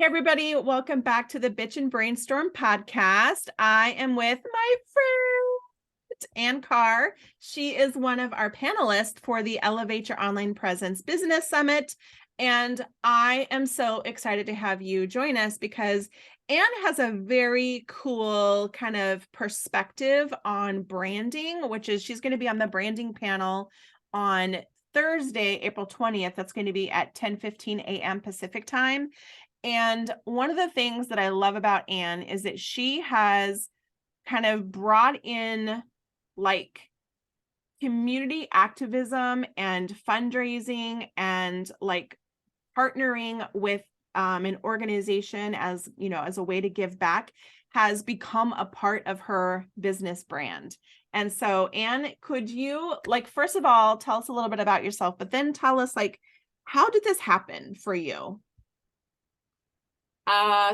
Hey everybody, welcome back to the Bitch and Brainstorm podcast. I am with my friend Ann Carr. She is one of our panelists for the Elevate Your Online Presence Business Summit. And I am so excited to have you join us because Ann has a very cool kind of perspective on branding, which is she's going to be on the branding panel on Thursday, April 20th. That's going to be at 10:15 a.m. Pacific time. And one of the things that I love about Ann is that she has kind of brought in like community activism and fundraising and like partnering with an organization as, you know, as a way to give back has become a part of her business brand. And so, Ann, could you first of all, tell us a little bit about yourself, but then tell us how did this happen for you?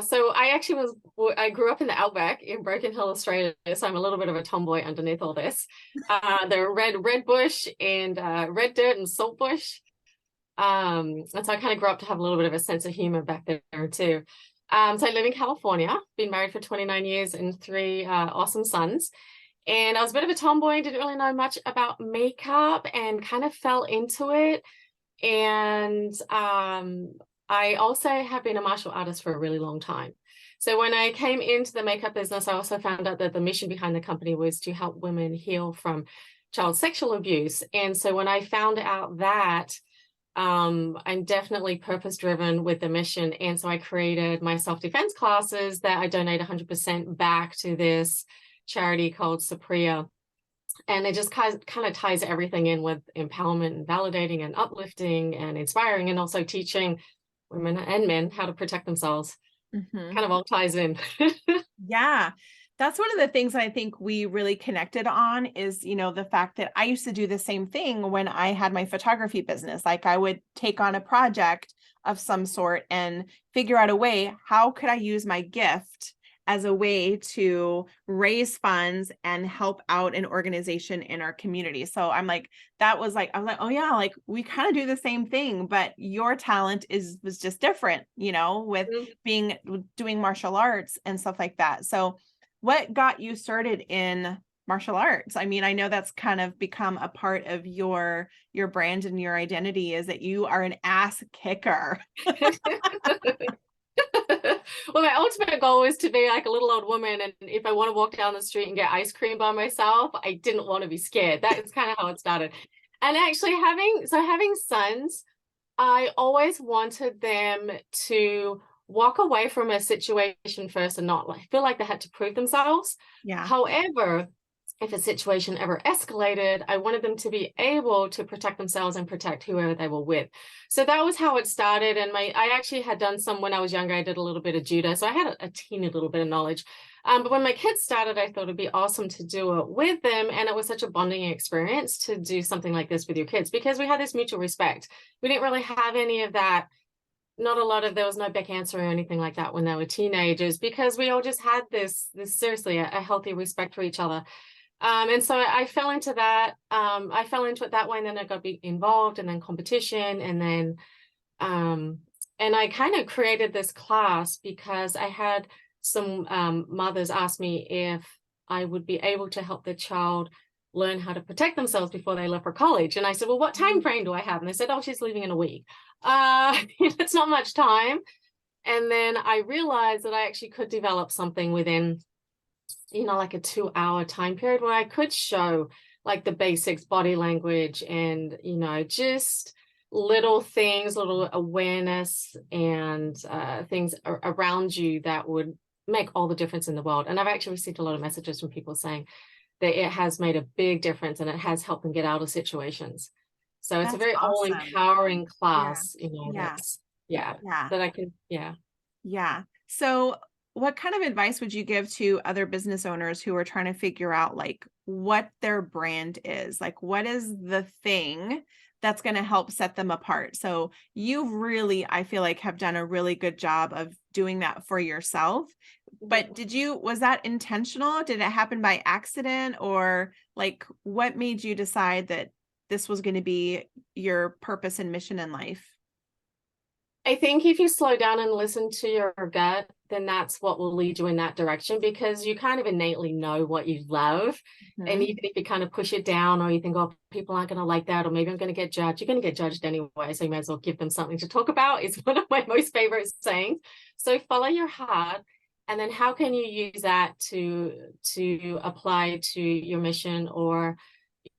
So I grew up in the Outback in Broken Hill, Australia. So I'm a little bit of a tomboy underneath all this. The red bush and red dirt and salt bush. And so I kind of grew up to have a little bit of a sense of humor back there too. So I live in California, been married for 29 years and three awesome sons. And I was a bit of a tomboy, didn't really know much about makeup and kind of fell into it. And I also have been a martial artist for a really long time. So when I came into the makeup business, I also found out that the mission behind the company was to help women heal from child sexual abuse. And so when I found out that, I'm definitely purpose-driven with the mission. And so I created my self-defense classes that I donate 100% back to this charity called Sapria. And it just kind of ties everything in with empowerment and validating and uplifting and inspiring, and also teaching women and men how to protect themselves. Kind of all ties in. Yeah. That's one of the things I think we really connected on is, you know, the fact that I used to do the same thing when I had my photography business. Like I would take on a project of some sort and figure out a way, how could I use my gift as a way to raise funds and help out an organization in our community. So I'm like, oh yeah, like we kind of do the same thing, but your talent was just different, you know, with doing martial arts and stuff like that. So what got you started in martial arts? I mean, I know that's kind of become a part of your brand and your identity is that you are an ass kicker. Well, my ultimate goal was to be like a little old woman, and if I want to walk down the street and get ice cream by myself, I didn't want to be scared. That is kind of how it started. And actually having sons, I always wanted them to walk away from a situation first and not feel like they had to prove themselves. Yeah. However, if a situation ever escalated, I wanted them to be able to protect themselves and protect whoever they were with. So that was how it started. And I actually had done some when I was younger. I did a little bit of judo, so I had a teeny little bit of knowledge. But when my kids started, I thought it'd be awesome to do it with them. And it was such a bonding experience to do something like this with your kids because we had this mutual respect. We didn't really have any of that. There was no back answer or anything like that when they were teenagers because we all just had this seriously a healthy respect for each other. And so I fell into that. I fell into it that way, and then I got involved, and then competition, and then and I kind of created this class because I had some mothers ask me if I would be able to help their child learn how to protect themselves before they left for college. And I said, well, what time frame do I have? And they said, oh, she's leaving in a week. It's not much time. And then I realized that I actually could develop something within like a 2-hour time period where I could show like the basics, body language, and, just little things, little awareness and things around you that would make all the difference in the world. And I've actually received a lot of messages from people saying that it has made a big difference and it has helped them get out of situations. So it's a very all empowering class, that I can, Yeah. So what kind of advice would you give to other business owners who are trying to figure out what their brand is? Like, what is the thing that's going to help set them apart? So you really, I feel like, have done a really good job of doing that for yourself. But was that intentional? Did it happen by accident? Or what made you decide that this was going to be your purpose and mission in life? I think if you slow down and listen to your gut, then that's what will lead you in that direction, because you kind of innately know what you love. And even if you kind of push it down, or you think, oh, people aren't going to like that, or maybe I'm going to get judged, you're going to get judged anyway. So you may as well give them something to talk about, is one of my most favorite sayings. So follow your heart. And then how can you use that to apply to your mission, or,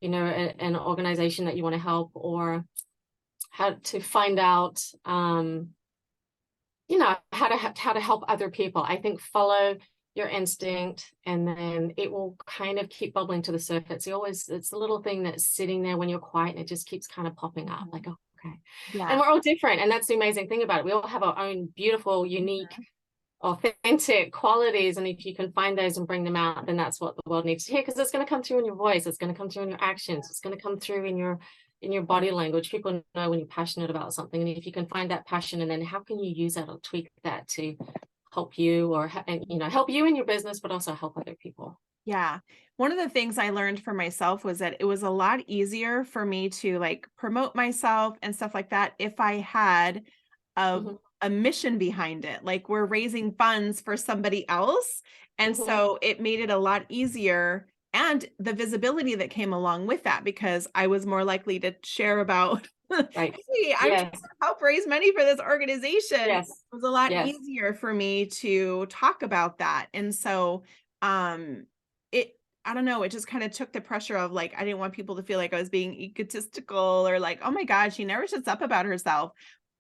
you know, an organization that you want to help, or how to find out, you know, how to help other people. I think follow your instinct, and then it will kind of keep bubbling to the surface. It's a little thing that's sitting there when you're quiet, and it just keeps kind of popping up, like, oh, okay. Yeah. And we're all different, and that's the amazing thing about it. We all have our own beautiful, unique, authentic qualities, and if you can find those and bring them out, then that's what the world needs to hear, because it's going to come through in your voice, it's going to come through in your actions, it's going to come through in your body language. People know when you're passionate about something, and if you can find that passion, and then how can you use that or tweak that to help you, or you know, help you in your business, but also help other people. Yeah. One of the things I learned for myself was that it was a lot easier for me to like promote myself and stuff like that if I had a mission behind it. Like, we're raising funds for somebody else. And so it made it a lot easier, and the visibility that came along with that, because I was more likely to share about, Right. hey, I'm trying to help raise money for this organization. Yes. It was a lot easier for me to talk about that. And so I don't know, it just kind of took the pressure of like, I didn't want people to feel like I was being egotistical, or like, oh my God, she never shuts up about herself.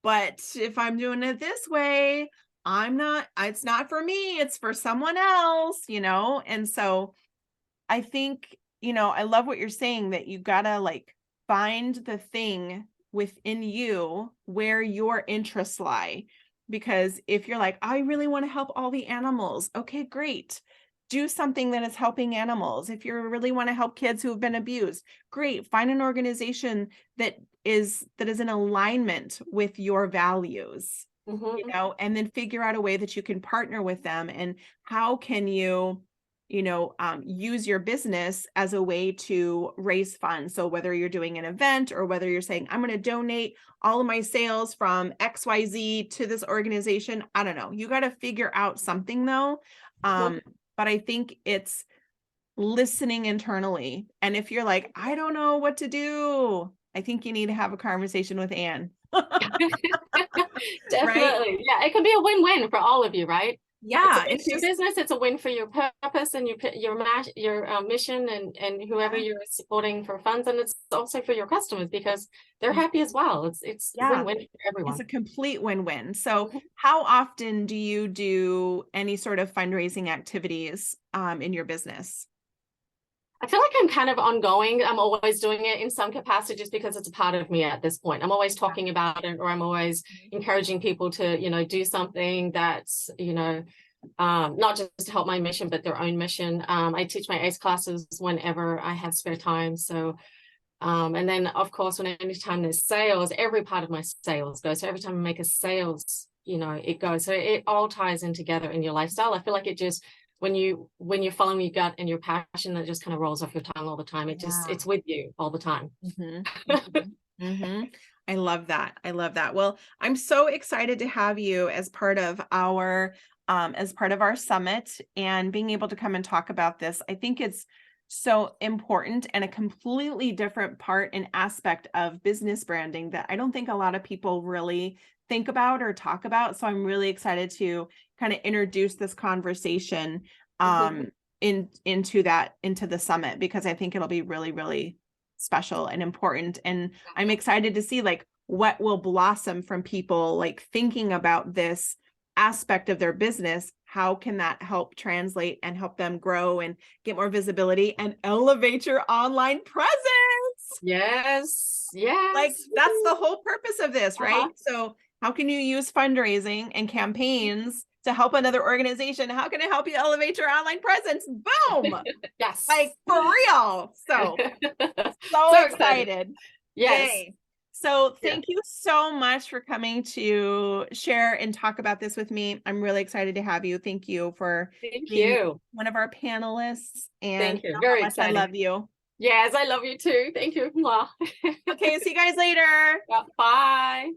But if I'm doing it this way, it's not for me, it's for someone else, you know? And so I think, you know, I love what you're saying, that you gotta like find the thing within you where your interests lie. Because if you're like, I really want to help all the animals, okay, great. Do something that is helping animals. If you really want to help kids who have been abused, great. Find an organization that is in alignment with your values, you know, and then figure out a way that you can partner with them. And how can you, you know, use your business as a way to raise funds. So whether you're doing an event, or whether you're saying, I'm going to donate all of my sales from XYZ to this organization, I don't know. You got to figure out something though. But I think it's listening internally. And if you're like, I don't know what to do, I think you need to have a conversation with Anne. Definitely. Right? Yeah, it can be a win-win for all of you, right? Yeah, it's your business, it's a win for your purpose and your mission, and whoever you're supporting for funds, and it's also for your customers, because they're happy as well. It's win-win for everyone. It's a complete win-win. So how often do you do any sort of fundraising activities in your business? I feel like I'm kind of ongoing. I'm always doing it in some capacity, just because it's a part of me at this point. I'm always talking about it, or I'm always encouraging people to, you know, do something that's, you know, not just to help my mission, but their own mission. I teach my ACE classes whenever I have spare time. So, and then of course, anytime there's sales, every part of my sales goes. So every time I make a sales, you know, it goes. So it all ties in together in your lifestyle. I feel like it just, when you're following your gut and your passion, that just kind of rolls off your tongue all the time. It's with you all the time. I love that. I love that. Well, I'm so excited to have you as part of our summit, and being able to come and talk about this. I think it's so important, and a completely different part and aspect of business branding that I don't think a lot of people really think about or talk about. So I'm really excited to kind of introduce this conversation into the summit, because I think it'll be really, really special and important. And I'm excited to see like what will blossom from people like thinking about this aspect of their business. How can that help translate and help them grow and get more visibility and elevate your online presence? Yes. Like, that's the whole purpose of this, right? So how can you use fundraising and campaigns to help another organization? How can it help you elevate your online presence? Boom. Yes. Like, for real. So excited. Yes. Yay. So thank you so much for coming to share and talk about this with me. I'm really excited to have you. Thank you for being one of our panelists. And thank you. Very exciting. I love you. Yes, I love you too. Thank you. Okay, see you guys later. Bye.